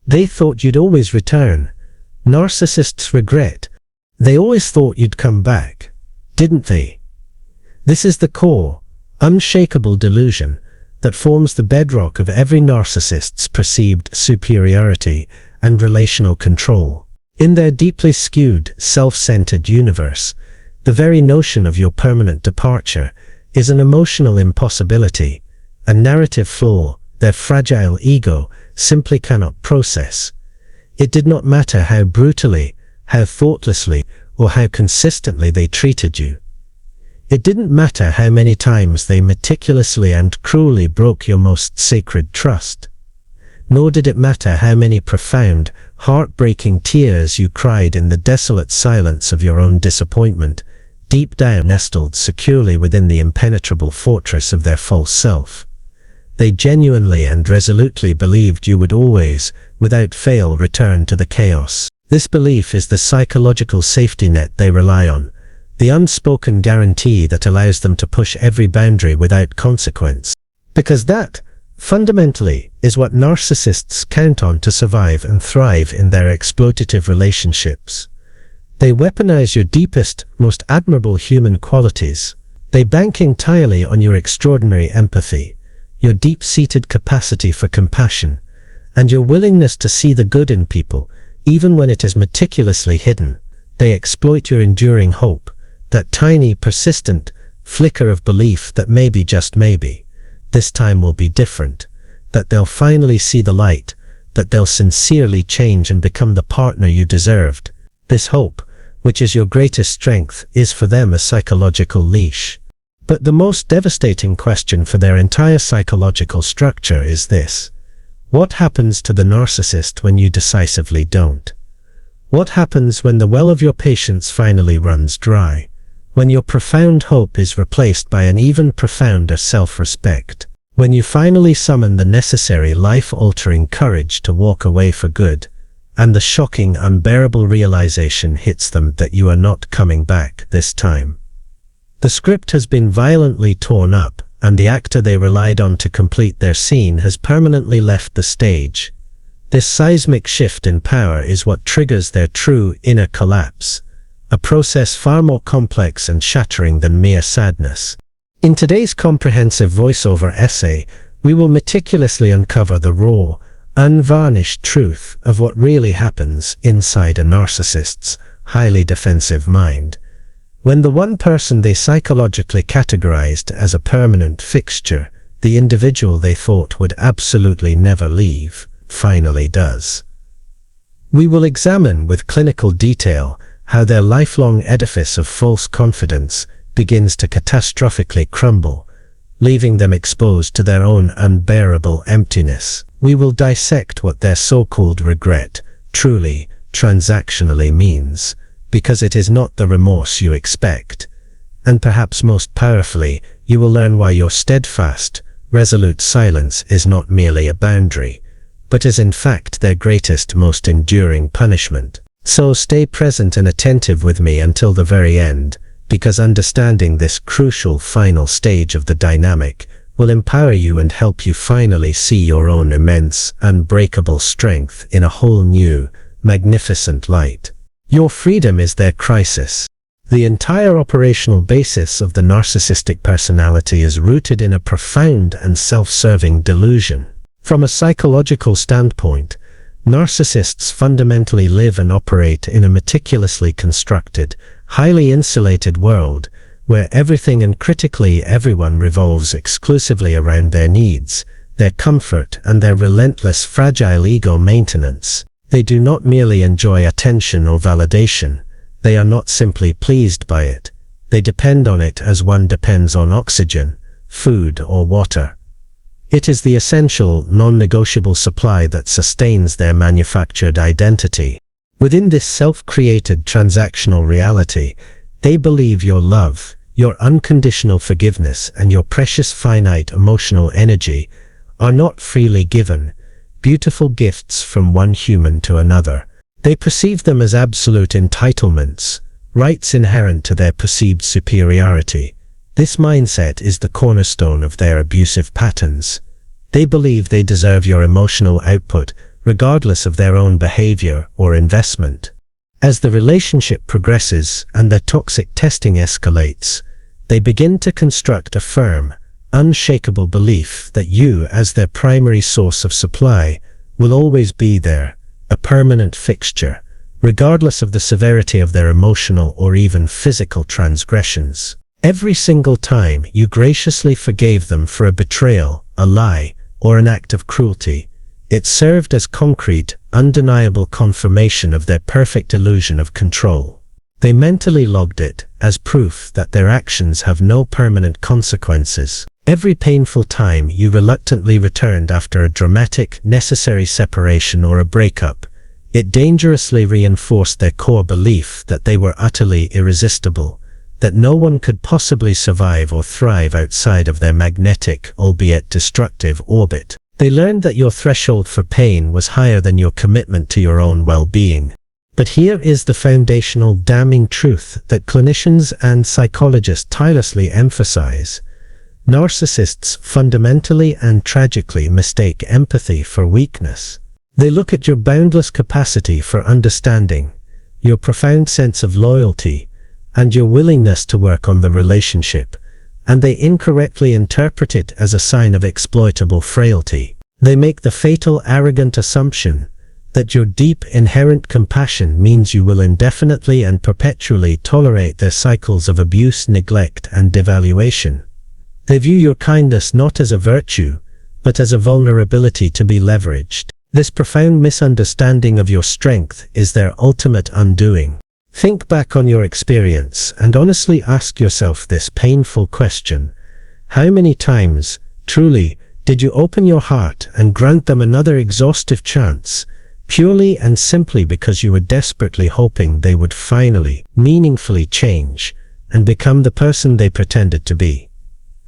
They thought you'd always return. Narcissists regret. They always thought you'd come back, didn't they? This is the core, unshakable delusion that forms the bedrock of every narcissist's perceived superiority and relational control. In their deeply skewed, self-centered universe, the very notion of your permanent departure is an emotional impossibility, a narrative flaw their fragile ego simply cannot process. It did not matter how brutally, how thoughtlessly, or how consistently they treated you. It didn't matter how many times they meticulously and cruelly broke your most sacred trust. Nor did it matter how many profound, heartbreaking tears you cried in the desolate silence of your own disappointment, deep down nestled securely within the impenetrable fortress of their false self. They genuinely and resolutely believed you would always, without fail, return to the chaos. This belief is the psychological safety net they rely on, the unspoken guarantee that allows them to push every boundary without consequence. Because that, fundamentally, is what narcissists count on to survive and thrive in their exploitative relationships. They weaponize your deepest, most admirable human qualities. They bank entirely on your extraordinary empathy, your deep-seated capacity for compassion, and your willingness to see the good in people, even when it is meticulously hidden. They exploit your enduring hope, that tiny, persistent flicker of belief that maybe, just maybe, this time will be different, that they'll finally see the light, that they'll sincerely change and become the partner you deserved. This hope, which is your greatest strength, is for them a psychological leash. But the most devastating question for their entire psychological structure is this: what happens to the narcissist when you decisively don't? What happens when the well of your patience finally runs dry? When your profound hope is replaced by an even profounder self-respect? When you finally summon the necessary life-altering courage to walk away for good, and the shocking, unbearable realization hits them that you are not coming back this time? The script has been violently torn up, and the actor they relied on to complete their scene has permanently left the stage. This seismic shift in power is what triggers their true inner collapse, a process far more complex and shattering than mere sadness. In today's comprehensive voiceover essay, we will meticulously uncover the raw, unvarnished truth of what really happens inside a narcissist's highly defensive mind, when the one person they psychologically categorized as a permanent fixture, the individual they thought would absolutely never leave, finally does. We will examine with clinical detail how their lifelong edifice of false confidence begins to catastrophically crumble, leaving them exposed to their own unbearable emptiness. We will dissect what their so-called regret truly, transactionally means, because it is not the remorse you expect. And perhaps most powerfully, you will learn why your steadfast, resolute silence is not merely a boundary, but is in fact their greatest, most enduring punishment. So stay present and attentive with me until the very end, because understanding this crucial final stage of the dynamic will empower you and help you finally see your own immense, unbreakable strength in a whole new, magnificent light. Your freedom is their crisis. The entire operational basis of the narcissistic personality is rooted in a profound and self-serving delusion. From a psychological standpoint, narcissists fundamentally live and operate in a meticulously constructed, highly insulated world, where everything and critically everyone revolves exclusively around their needs, their comfort, and their relentless fragile ego maintenance. They do not merely enjoy attention or validation. They are not simply pleased by it. They depend on it as one depends on oxygen, food, or water. It is the essential, non-negotiable supply that sustains their manufactured identity. Within this self-created transactional reality, they believe your love, your unconditional forgiveness, and your precious finite emotional energy are not freely given, beautiful gifts from one human to another. They perceive them as absolute entitlements, rights inherent to their perceived superiority. This mindset is the cornerstone of their abusive patterns. They believe they deserve your emotional output, regardless of their own behavior or investment. As the relationship progresses and the toxic testing escalates, they begin to construct a firm, unshakable belief that you, as their primary source of supply, will always be there, a permanent fixture, regardless of the severity of their emotional or even physical transgressions. Every single time you graciously forgave them for a betrayal, a lie, or an act of cruelty, it served as concrete, undeniable confirmation of their perfect illusion of control. They mentally logged it as proof that their actions have no permanent consequences. Every painful time you reluctantly returned after a dramatic, necessary separation or a breakup, it dangerously reinforced their core belief that they were utterly irresistible, that no one could possibly survive or thrive outside of their magnetic, albeit destructive, orbit. They learned that your threshold for pain was higher than your commitment to your own well-being. But here is the foundational damning truth that clinicians and psychologists tirelessly emphasize. Narcissists fundamentally and tragically mistake empathy for weakness. They look at your boundless capacity for understanding, your profound sense of loyalty, and your willingness to work on the relationship, and they incorrectly interpret it as a sign of exploitable frailty. They make the fatal, arrogant assumption that your deep, inherent compassion means you will indefinitely and perpetually tolerate their cycles of abuse, neglect, and devaluation. They view your kindness not as a virtue, but as a vulnerability to be leveraged. This profound misunderstanding of your strength is their ultimate undoing. Think back on your experience and honestly ask yourself this painful question. How many times, truly, did you open your heart and grant them another exhaustive chance, purely and simply because you were desperately hoping they would finally, meaningfully change and become the person they pretended to be?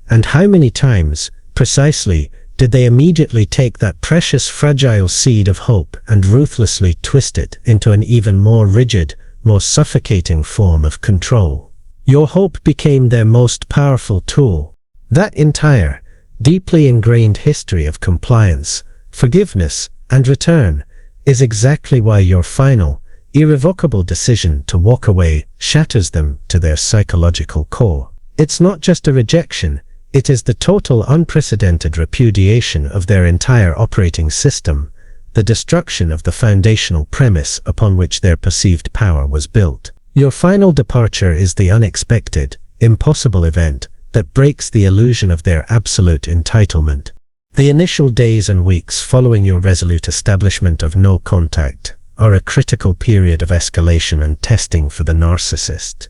And how many times, precisely, did they immediately take that precious, fragile seed of hope and ruthlessly twist it into an even more rigid, more suffocating form of control? Your hope became their most powerful tool. That entire, deeply ingrained history of compliance, forgiveness, and return is exactly why your final, irrevocable decision to walk away shatters them to their psychological core. It's not just a rejection, it is the total, unprecedented repudiation of their entire operating system, the destruction of the foundational premise upon which their perceived power was built. Your final departure is the unexpected, impossible event that breaks the illusion of their absolute entitlement. The initial days and weeks following your resolute establishment of no contact are a critical period of escalation and testing for the narcissist.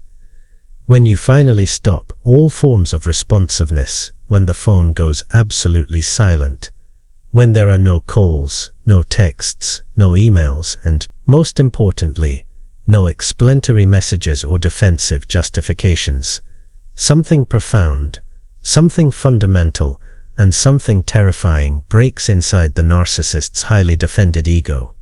When you finally stop all forms of responsiveness, when the phone goes absolutely silent, when there are no calls, no texts, no emails, and, most importantly, no explanatory messages or defensive justifications, something profound, something fundamental, and something terrifying breaks inside the narcissist's highly defended ego.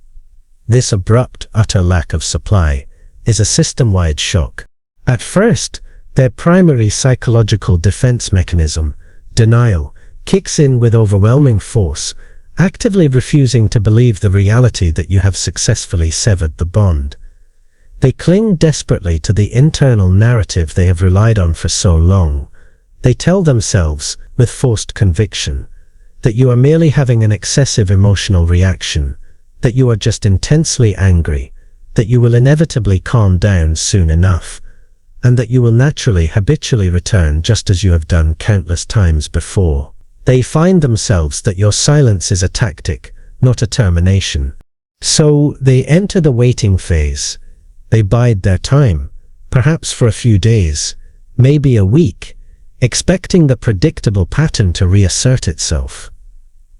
This abrupt, utter lack of supply is a system-wide shock. At first, their primary psychological defense mechanism, denial, kicks in with overwhelming force, actively refusing to believe the reality that you have successfully severed the bond. They cling desperately to the internal narrative they have relied on for so long. They tell themselves, with forced conviction, that you are merely having an excessive emotional reaction, that you are just intensely angry, that you will inevitably calm down soon enough, and that you will naturally, habitually return just as you have done countless times before. They find themselves that your silence is a tactic, not a termination. So they enter the waiting phase. They bide their time, perhaps for a few days, maybe a week, expecting the predictable pattern to reassert itself.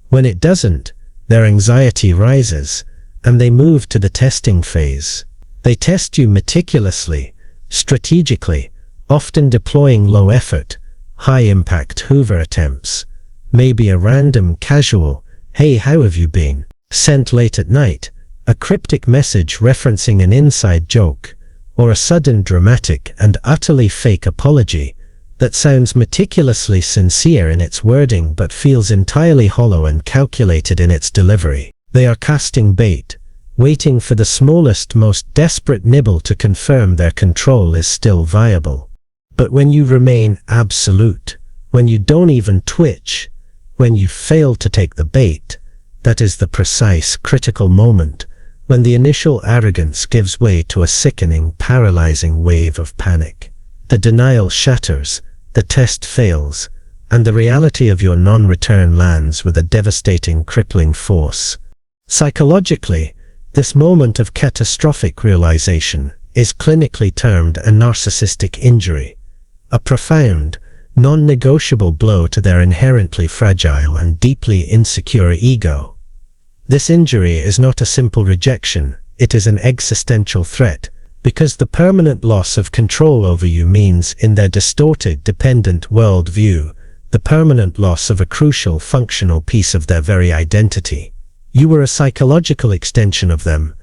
When it doesn't, their anxiety rises, and they move to the testing phase. They test you meticulously, strategically, often deploying low-effort, high-impact Hoover attempts, maybe a random, casual, "Hey, how have you been?" sent late at night, a cryptic message referencing an inside joke, or a sudden dramatic and utterly fake apology that sounds meticulously sincere in its wording but feels entirely hollow and calculated in its delivery. They are casting bait, waiting for the smallest, most desperate nibble to confirm their control is still viable. But when you remain absolute, when you don't even twitch, when you fail to take the bait, that is the precise, critical moment when the initial arrogance gives way to a sickening, paralyzing wave of panic. The denial shatters, the test fails, and the reality of your non-return lands with a devastating, crippling force. Psychologically, this moment of catastrophic realization is clinically termed a narcissistic injury, a profound, non-negotiable blow to their inherently fragile and deeply insecure ego. This injury is not a simple rejection, it is an existential threat, because the permanent loss of control over you means, in their distorted, dependent worldview, the permanent loss of a crucial, functional piece of their very identity. You were a psychological extension of them,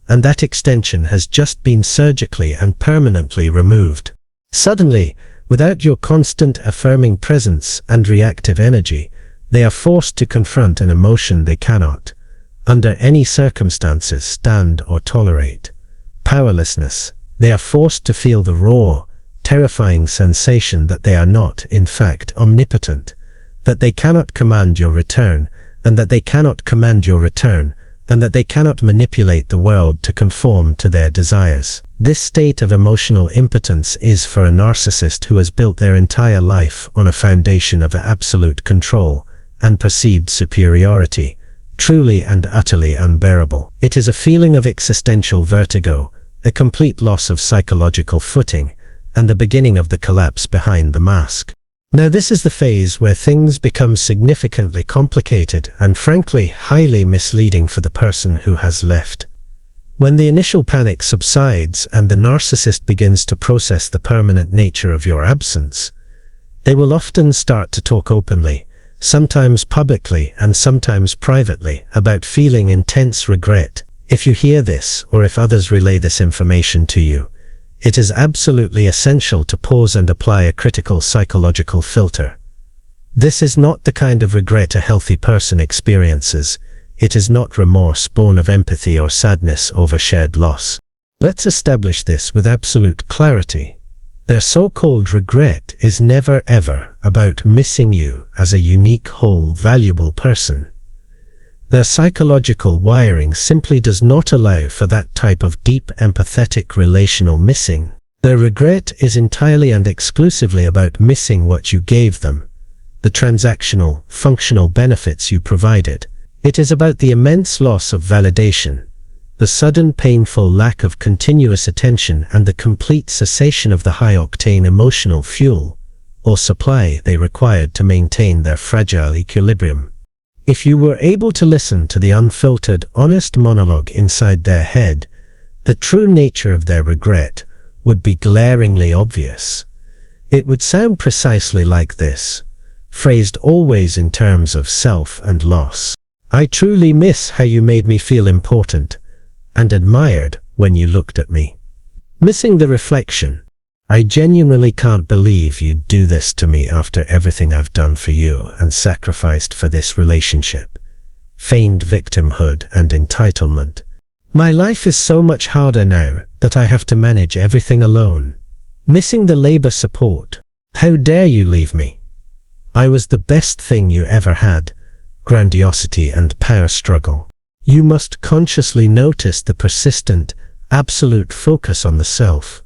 and that extension has just been surgically and permanently removed. Suddenly, without your constant affirming presence and reactive energy, they are forced to confront an emotion they cannot, under any circumstances, stand or tolerate. Powerlessness. They are forced to feel the raw, terrifying sensation that they are not, in fact, omnipotent, that they cannot command your return, and that they cannot command your return, and that they cannot manipulate the world to conform to their desires. This state of emotional impotence is for a narcissist who has built their entire life on a foundation of absolute control and perceived superiority, truly and utterly unbearable. It is a feeling of existential vertigo, a complete loss of psychological footing, and the beginning of the collapse behind the mask. Now this is the phase where things become significantly complicated and frankly highly misleading for the person who has left. When the initial panic subsides and the narcissist begins to process the permanent nature of your absence, they will often start to talk openly, sometimes publicly and sometimes privately, about feeling intense regret. If you hear this, or if others relay this information to you, it is absolutely essential to pause and apply a critical psychological filter. This is not the kind of regret a healthy person experiences. It is not remorse born of empathy or sadness over shared loss. Let's establish this with absolute clarity. Their so-called regret is never ever about missing you as a unique, whole, valuable person. Their psychological wiring simply does not allow for that type of deep, empathetic, relational missing. Their regret is entirely and exclusively about missing what you gave them, the transactional, functional benefits you provided. It is about the immense loss of validation, the sudden painful lack of continuous attention, and the complete cessation of the high-octane emotional fuel or supply they required to maintain their fragile equilibrium. If you were able to listen to the unfiltered, honest monologue inside their head, the true nature of their regret would be glaringly obvious. It would sound precisely like this, phrased always in terms of self and loss. I truly miss how you made me feel important and admired when you looked at me. Missing the reflection. I genuinely can't believe you'd do this to me after everything I've done for you and sacrificed for this relationship. Feigned victimhood and entitlement. My life is so much harder now that I have to manage everything alone. Missing the labor support. How dare you leave me? I was the best thing you ever had. Grandiosity and power struggle. You must consciously notice the persistent, absolute focus on the self.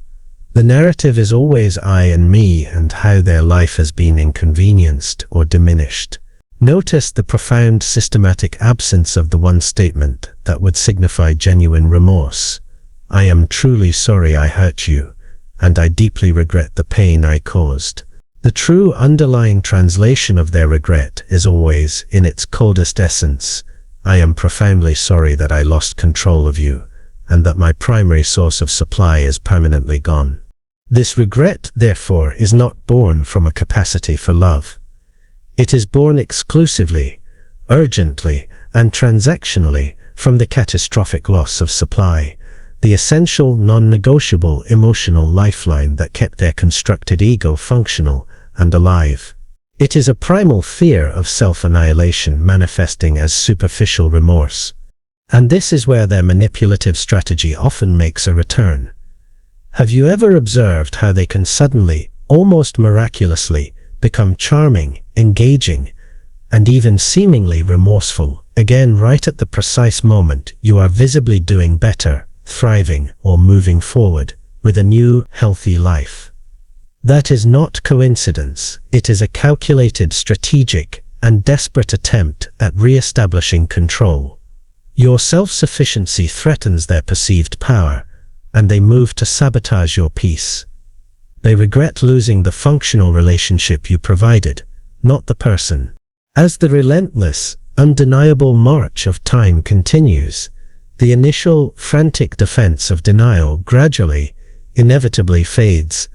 The narrative is always I and me and how their life has been inconvenienced or diminished. Notice the profound systematic absence of the one statement that would signify genuine remorse. I am truly sorry I hurt you, and I deeply regret the pain I caused. The true underlying translation of their regret is always, in its coldest essence, I am profoundly sorry that I lost control of you, and that my primary source of supply is permanently gone. This regret, therefore, is not born from a capacity for love. It is born exclusively, urgently, and transactionally from the catastrophic loss of supply, the essential, non-negotiable emotional lifeline that kept their constructed ego functional and alive. It is a primal fear of self-annihilation manifesting as superficial remorse. And this is where their manipulative strategy often makes a return. Have you ever observed how they can suddenly, almost miraculously, become charming, engaging, and even seemingly remorseful, again right at the precise moment you are visibly doing better, thriving, or moving forward with a new, healthy life? That is not coincidence. It is a calculated, strategic, and desperate attempt at re-establishing control. Your self-sufficiency threatens their perceived power, and they move to sabotage your peace. They regret losing the functional relationship you provided, not the person. As the relentless, undeniable march of time continues, the initial, frantic defense of denial gradually, inevitably fades,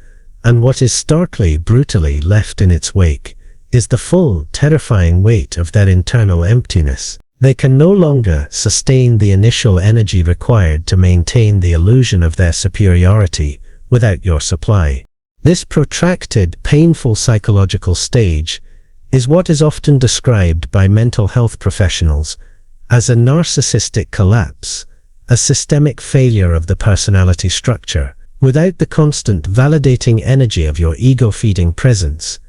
and what is starkly, brutally left in its wake is the full, terrifying weight of that internal emptiness. They can no longer sustain the initial energy required to maintain the illusion of their superiority without your supply. This protracted, painful psychological stage is what is often described by mental health professionals as a narcissistic collapse, a systemic failure of the personality structure. Without the constant validating energy of your ego-feeding presence,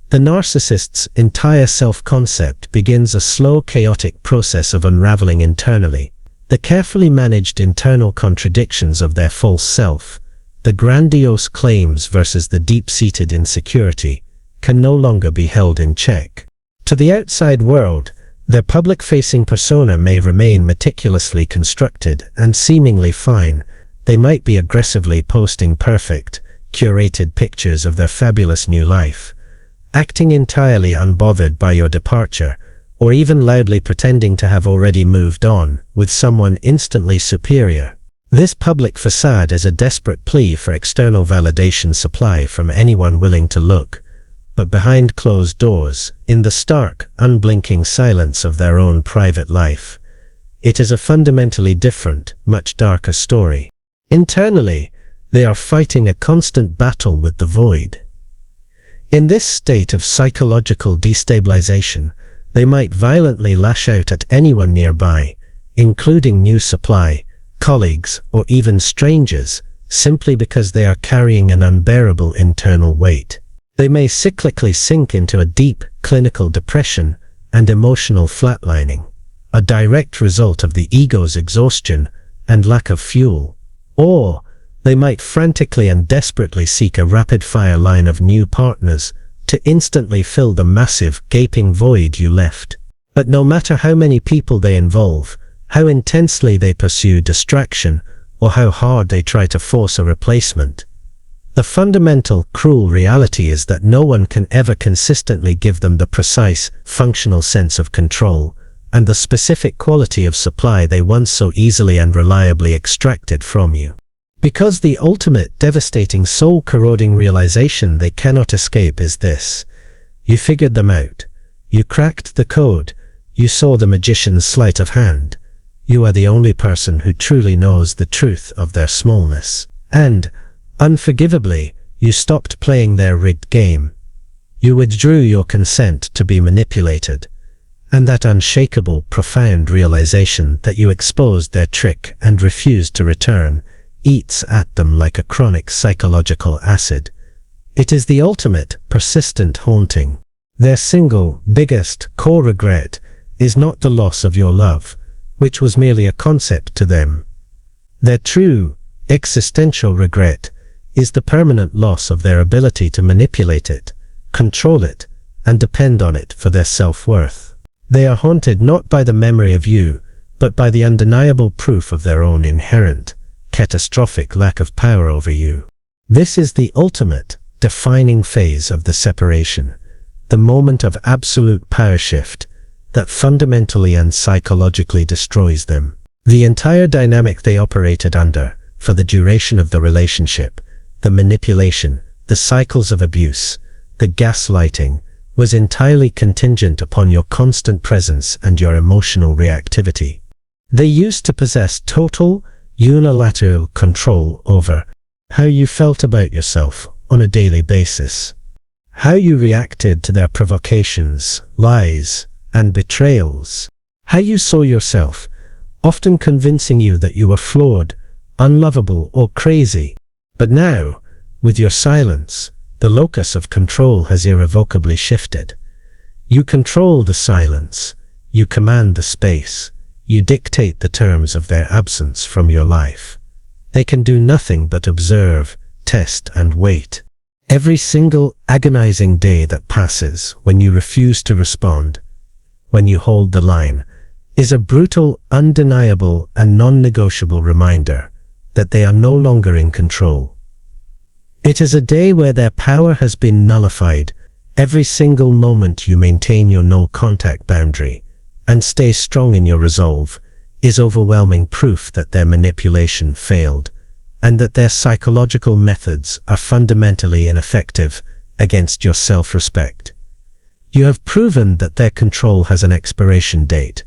the narcissist's entire self-concept begins a slow, chaotic process of unraveling internally. The carefully managed internal contradictions of their false self, the grandiose claims versus the deep-seated insecurity, can no longer be held in check. To the outside world, their public-facing persona may remain meticulously constructed and seemingly fine. They might be aggressively posting perfect, curated pictures of their fabulous new life, acting entirely unbothered by your departure, or even loudly pretending to have already moved on with someone instantly superior. This public facade is a desperate plea for external validation supply from anyone willing to look, but behind closed doors, in the stark, unblinking silence of their own private life, it is a fundamentally different, much darker story. Internally, they are fighting a constant battle with the void. In this state of psychological destabilization, they might violently lash out at anyone nearby, including new supply, colleagues, or even strangers, simply because they are carrying an unbearable internal weight. They may cyclically sink into a deep, clinical depression and emotional flatlining, a direct result of the ego's exhaustion and lack of fuel. Or they might frantically and desperately seek a rapid-fire line of new partners to instantly fill the massive, gaping void you left. But no matter how many people they involve, how intensely they pursue distraction, or how hard they try to force a replacement, the fundamental, cruel reality is that no one can ever consistently give them the precise, functional sense of control and the specific quality of supply they once so easily and reliably extracted from you. Because the ultimate, devastating, soul-corroding realization they cannot escape is this: you figured them out. You cracked the code. You saw the magician's sleight of hand. You are the only person who truly knows the truth of their smallness. And, unforgivably, you stopped playing their rigged game. You withdrew your consent to be manipulated. And that unshakable, profound realization that you exposed their trick and refused to return eats at them like a chronic psychological acid. It is the ultimate, persistent haunting. Their single, biggest, core regret is not the loss of your love, which was merely a concept to them. Their true, existential regret is the permanent loss of their ability to manipulate it, control it, and depend on it for their self-worth. They are haunted not by the memory of you, but by the undeniable proof of their own inherent, catastrophic lack of power over you. This is the ultimate, defining phase of the separation, the moment of absolute power shift that fundamentally and psychologically destroys them. The entire dynamic they operated under, for the duration of the relationship, the manipulation, the cycles of abuse, the gaslighting, was entirely contingent upon your constant presence and your emotional reactivity. They used to possess total, unilateral control over how you felt about yourself on a daily basis, how you reacted to their provocations, lies, and betrayals, how you saw yourself, often convincing you that you were flawed, unlovable, or crazy. But now, with your silence, the locus of control has irrevocably shifted. You control the silence, you command the space, you dictate the terms of their absence from your life. They can do nothing but observe, test, and wait. Every single agonizing day that passes when you refuse to respond, when you hold the line, is a brutal, undeniable, and non-negotiable reminder that they are no longer in control. It is a day where their power has been nullified. Every single moment you maintain your no-contact boundary and stay strong in your resolve is overwhelming proof that their manipulation failed, and that their psychological methods are fundamentally ineffective against your self-respect. You have proven that their control has an expiration date.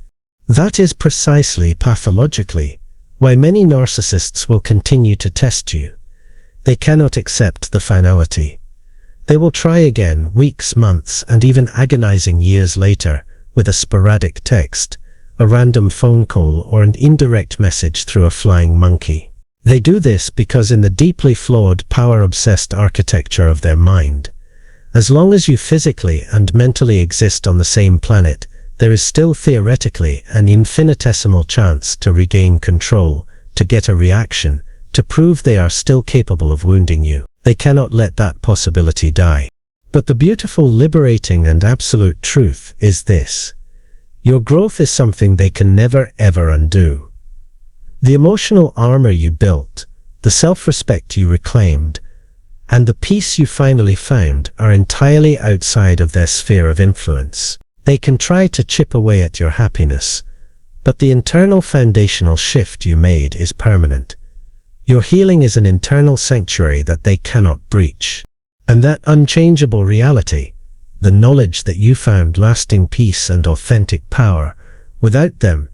That is precisely, pathologically, why many narcissists will continue to test you. They cannot accept the finality. They will try again weeks, months, and even agonizing years later with a sporadic text, a random phone call, or an indirect message through a flying monkey. They do this because in the deeply flawed, power-obsessed architecture of their mind, as long as you physically and mentally exist on the same planet, there is still theoretically an infinitesimal chance to regain control, to get a reaction, to prove they are still capable of wounding you. They cannot let that possibility die. But the beautiful, liberating, and absolute truth is this: your growth is something they can never ever undo. The emotional armor you built, the self-respect you reclaimed, and the peace you finally found are entirely outside of their sphere of influence. They can try to chip away at your happiness, but the internal foundational shift you made is permanent. Your healing is an internal sanctuary that they cannot breach. And that unchangeable reality, the knowledge that you found lasting peace and authentic power without them,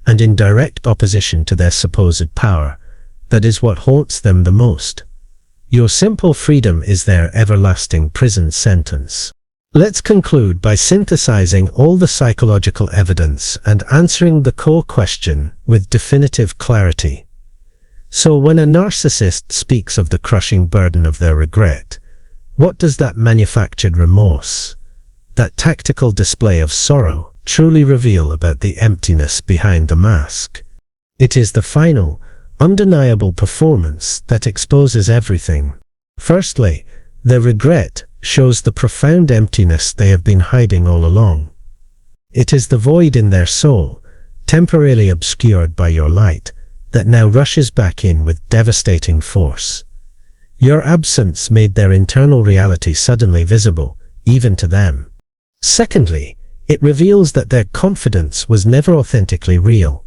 and in direct opposition to their supposed power, that is what haunts them the most. Your simple freedom is their everlasting prison sentence. Let's conclude by synthesizing all the psychological evidence and answering the core question with definitive clarity. So when a narcissist speaks of the crushing burden of their regret, what does that manufactured remorse, that tactical display of sorrow, truly reveal about the emptiness behind the mask? It is the final, undeniable performance that exposes everything. Firstly, their regret shows the profound emptiness they have been hiding all along. It is the void in their soul, temporarily obscured by your light, that now rushes back in with devastating force. Your absence made their internal reality suddenly visible, even to them. Secondly, it reveals that their confidence was never authentically real.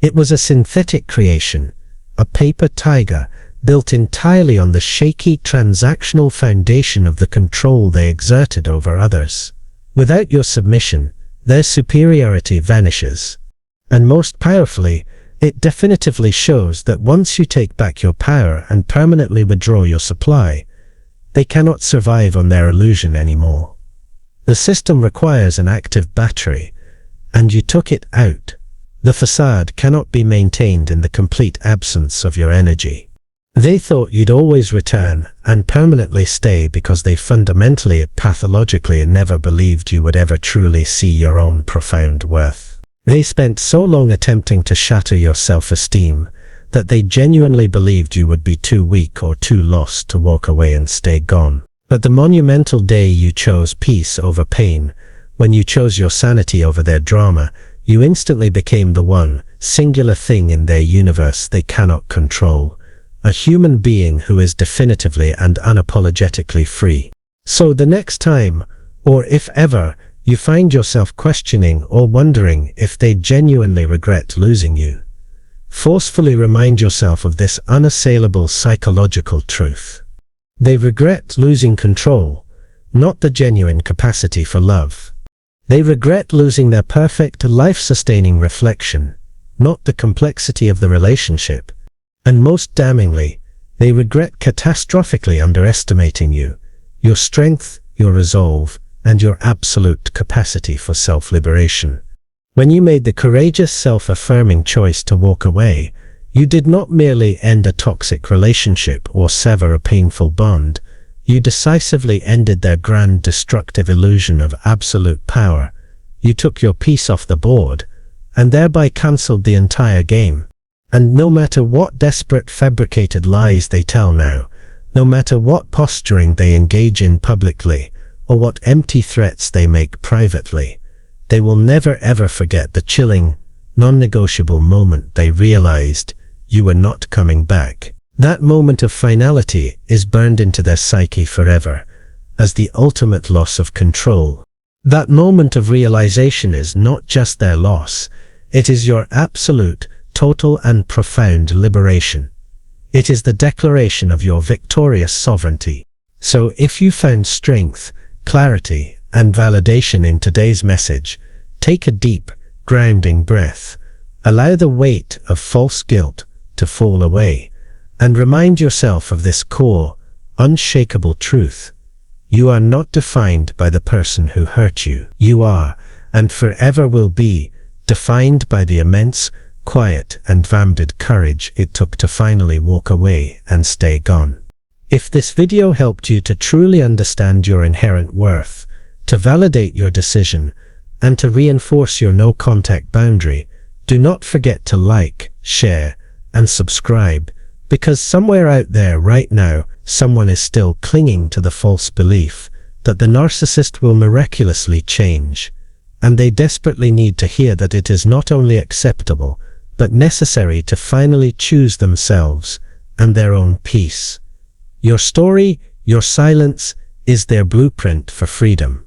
It was a synthetic creation, a paper tiger, built entirely on the shaky transactional foundation of the control they exerted over others. Without your submission, their superiority vanishes. And most powerfully, it definitively shows that once you take back your power and permanently withdraw your supply, they cannot survive on their illusion anymore. The system requires an active battery, and you took it out. The facade cannot be maintained in the complete absence of your energy. They thought you'd always return and permanently stay because they fundamentally, pathologically never believed you would ever truly see your own profound worth. They spent so long attempting to shatter your self-esteem that they genuinely believed you would be too weak or too lost to walk away and stay gone. But the monumental day you chose peace over pain, when you chose your sanity over their drama, you instantly became the one, singular thing in their universe they cannot control. A human being who is definitively and unapologetically free. So the next time, or if ever, you find yourself questioning or wondering if they genuinely regret losing you, forcefully remind yourself of this unassailable psychological truth. They regret losing control, not the genuine capacity for love. They regret losing their perfect, life-sustaining reflection, not the complexity of the relationship. And most damningly, they regret catastrophically underestimating you, your strength, your resolve, and your absolute capacity for self-liberation. When you made the courageous, self-affirming choice to walk away, you did not merely end a toxic relationship or sever a painful bond. You decisively ended their grand destructive illusion of absolute power. You took your piece off the board, and thereby cancelled the entire game. And no matter what desperate fabricated lies they tell now, no matter what posturing they engage in publicly, or what empty threats they make privately, they will never ever forget the chilling, non-negotiable moment they realized you were not coming back. That moment of finality is burned into their psyche forever, as the ultimate loss of control. That moment of realization is not just their loss, it is your absolute, total and profound liberation. It is the declaration of your victorious sovereignty. So if you found strength, clarity, and validation in today's message, take a deep, grounding breath. Allow the weight of false guilt to fall away, and remind yourself of this core, unshakable truth. You are not defined by the person who hurt you. You are, and forever will be, defined by the immense, quiet and valiant courage it took to finally walk away and stay gone. If this video helped you to truly understand your inherent worth, to validate your decision, and to reinforce your no-contact boundary, do not forget to like, share, and subscribe, because somewhere out there right now, someone is still clinging to the false belief that the narcissist will miraculously change, and they desperately need to hear that it is not only acceptable, but necessary to finally choose themselves and their own peace. Your story, your silence, is their blueprint for freedom.